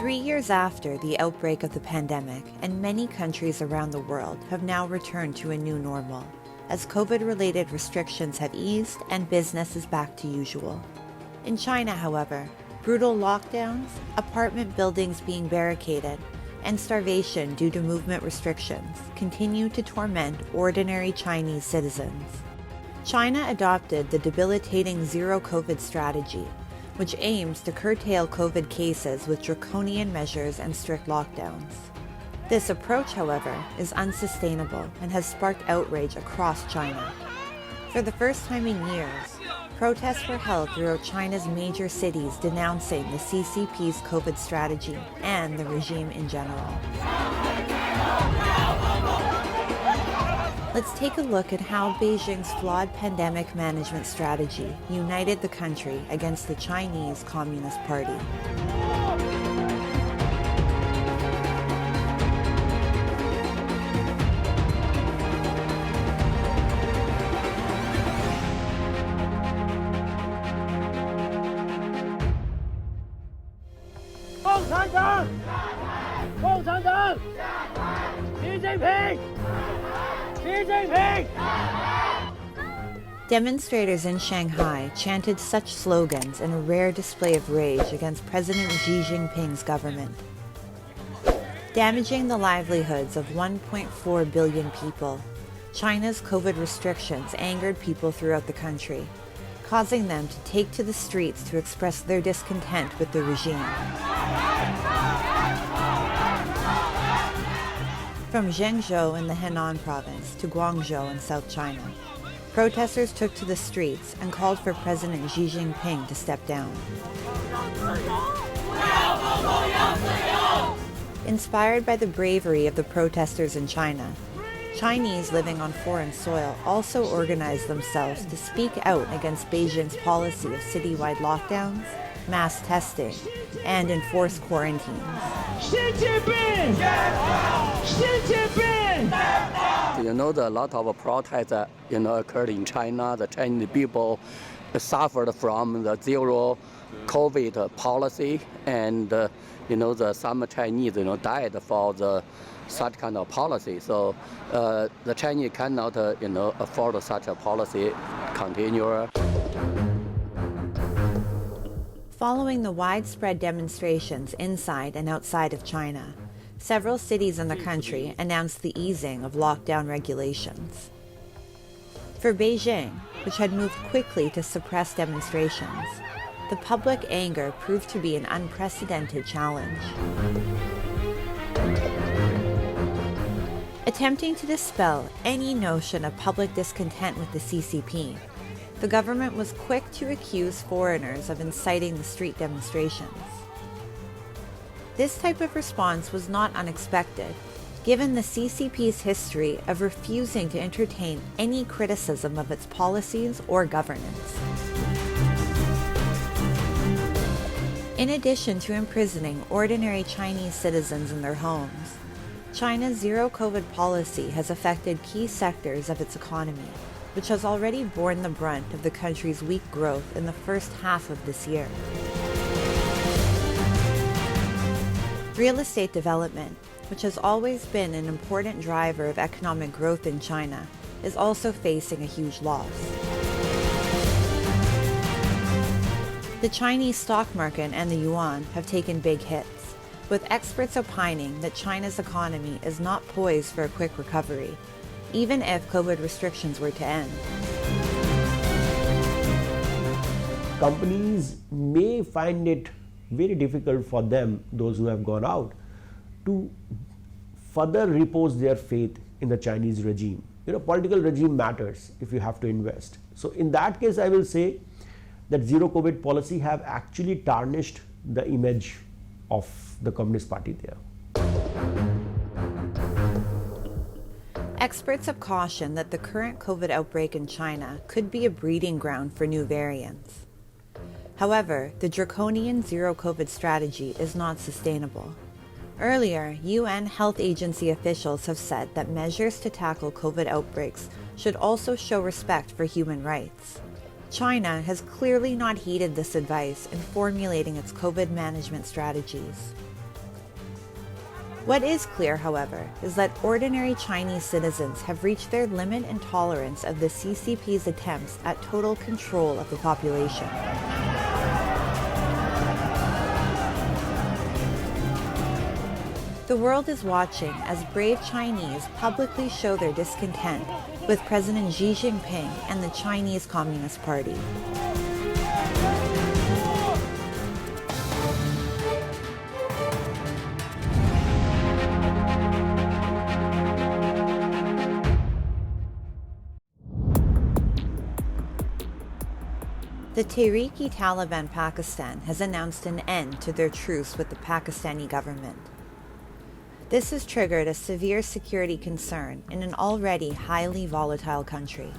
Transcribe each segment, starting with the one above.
3 years after the outbreak of the pandemic, and many countries around the world have now returned to a new normal, as COVID-related restrictions have eased and business is back to usual. In China, however, brutal lockdowns, apartment buildings being barricaded, and starvation due to movement restrictions continue to torment ordinary Chinese citizens. China adopted the debilitating zero-COVID strategy, which aims to curtail COVID cases with draconian measures and strict lockdowns. This approach, however, is unsustainable and has sparked outrage across China. For the first time in years, protests were held throughout China's major cities denouncing the CCP's COVID strategy and the regime in general. Let's take a look at how Beijing's flawed pandemic management strategy united the country against the Chinese Communist Party. Demonstrators in Shanghai chanted such slogans in a rare display of rage against President Xi Jinping's government. Damaging the livelihoods of 1.4 billion people, China's COVID restrictions angered people throughout the country, causing them to take to the streets to express their discontent with the regime. From Zhengzhou in the Henan province to Guangzhou in South China, protesters took to the streets and called for President Xi Jinping to step down. Inspired by the bravery of the protesters in China, Chinese living on foreign soil also organized themselves to speak out against Beijing's policy of citywide lockdowns, mass testing, and enforced quarantines. Xi Jinping! Xi Jinping! A lot of protests, occurred in China. The Chinese people suffered from the zero COVID policy, and some Chinese, died for such kind of policy. So the Chinese cannot, afford such a policy continue. Following the widespread demonstrations inside and outside of China, several cities in the country announced the easing of lockdown regulations. For Beijing, which had moved quickly to suppress demonstrations, the public anger proved to be an unprecedented challenge. Attempting to dispel any notion of public discontent with the CCP, the government was quick to accuse foreigners of inciting the street demonstrations. This type of response was not unexpected, given the CCP's history of refusing to entertain any criticism of its policies or governance. In addition to imprisoning ordinary Chinese citizens in their homes, China's zero-COVID policy has affected key sectors of its economy, which has already borne the brunt of the country's weak growth in the first half of this year. Real estate development, which has always been an important driver of economic growth in China, is also facing a huge loss. The Chinese stock market and the yuan have taken big hits, with experts opining that China's economy is not poised for a quick recovery, even if COVID restrictions were to end. Companies may find it very difficult for them, those who have gone out, to further repose their faith in the Chinese regime. Political regime matters if you have to invest. So in that case, I will say that zero COVID policy have actually tarnished the image of the Communist Party there. Experts have cautioned that the current COVID outbreak in China could be a breeding ground for new variants. However, the draconian zero-COVID strategy is not sustainable. Earlier, UN health agency officials have said that measures to tackle COVID outbreaks should also show respect for human rights. China has clearly not heeded this advice in formulating its COVID management strategies. What is clear, however, is that ordinary Chinese citizens have reached their limit in tolerance of the CCP's attempts at total control of the population. The world is watching as brave Chinese publicly show their discontent with President Xi Jinping and the Chinese Communist Party. The Tehreek-e-Taliban Pakistan has announced an end to their truce with the Pakistani government. This has triggered a severe security concern in an already highly volatile country.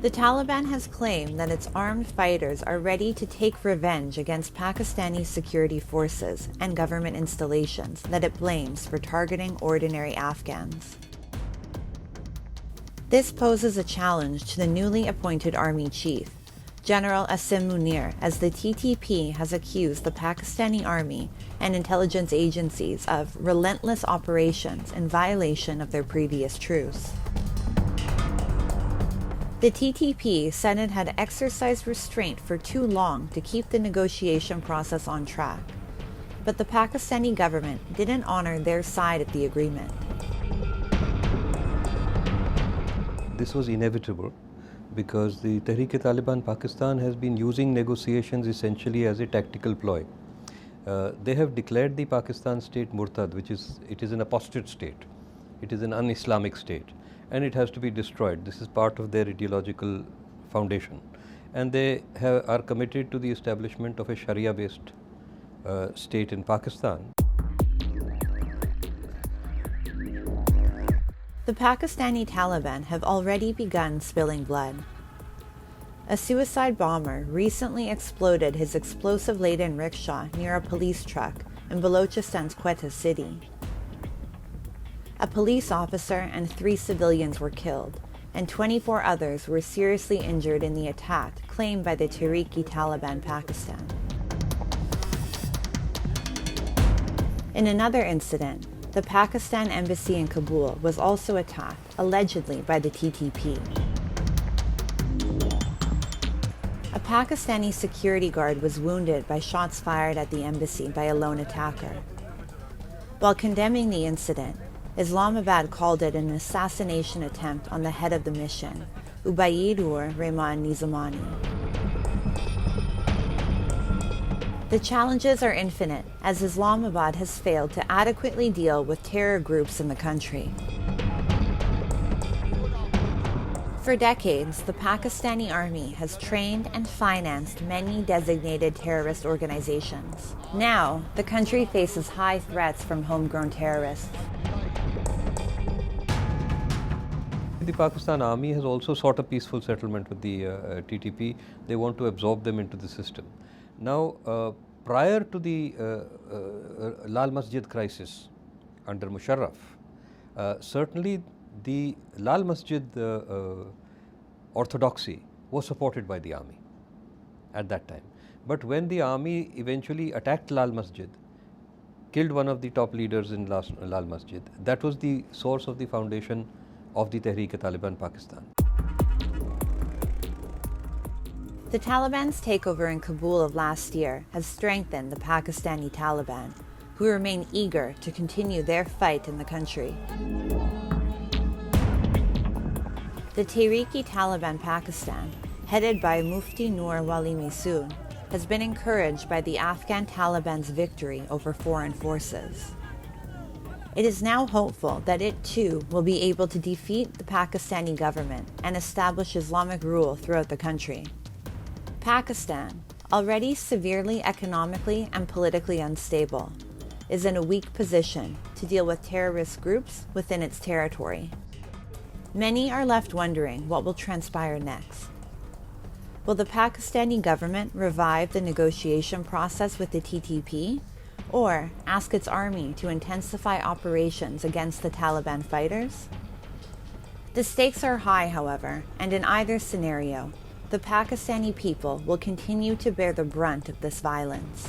The Taliban has claimed that its armed fighters are ready to take revenge against Pakistani security forces and government installations that it blames for targeting ordinary Afghans. This poses a challenge to the newly appointed army chief, General Asim Munir, as the TTP has accused the Pakistani army and intelligence agencies of relentless operations in violation of their previous truce. The TTP said it had exercised restraint for too long to keep the negotiation process on track, but the Pakistani government didn't honor their side of the agreement. This was inevitable because the Tehreek-e-Taliban Pakistan has been using negotiations essentially as a tactical ploy. They have declared the Pakistan state murtad, it is an apostate state, it is an un-Islamic state, and it has to be destroyed. This is part of their ideological foundation, and they are committed to the establishment of a Sharia-based state in Pakistan. The Pakistani Taliban have already begun spilling blood. A suicide bomber recently exploded his explosive-laden rickshaw near a police truck in Balochistan's Quetta city. A police officer and 3 civilians were killed, and 24 others were seriously injured in the attack claimed by the Tehreek-e-Taliban Pakistan. In another incident, the Pakistan embassy in Kabul was also attacked, allegedly by the TTP. A Pakistani security guard was wounded by shots fired at the embassy by a lone attacker. While condemning the incident, Islamabad called it an assassination attempt on the head of the mission, Ubaid-ur Rehman Nizamani. The challenges are infinite, as Islamabad has failed to adequately deal with terror groups in the country. For decades, the Pakistani army has trained and financed many designated terrorist organizations. Now, the country faces high threats from homegrown terrorists. The Pakistan army has also sought a peaceful settlement with the TTP. They want to absorb them into the system. Now, prior to the Lal Masjid crisis under Musharraf, certainly the Lal Masjid orthodoxy was supported by the army at that time. But when the army eventually attacked Lal Masjid, killed one of the top leaders in Lal Masjid, that was the source of the foundation of the Tehreek-e-Taliban Pakistan. The Taliban's takeover in Kabul of last year has strengthened the Pakistani Taliban, who remain eager to continue their fight in the country. The Tehreek-e-Taliban Pakistan, headed by Mufti Nur Wali Masood, has been encouraged by the Afghan Taliban's victory over foreign forces. It is now hopeful that it too will be able to defeat the Pakistani government and establish Islamic rule throughout the country. Pakistan, already severely economically and politically unstable, is in a weak position to deal with terrorist groups within its territory. Many are left wondering what will transpire next. Will the Pakistani government revive the negotiation process with the TTP, or ask its army to intensify operations against the Taliban fighters? The stakes are high, however, and in either scenario, the Pakistani people will continue to bear the brunt of this violence.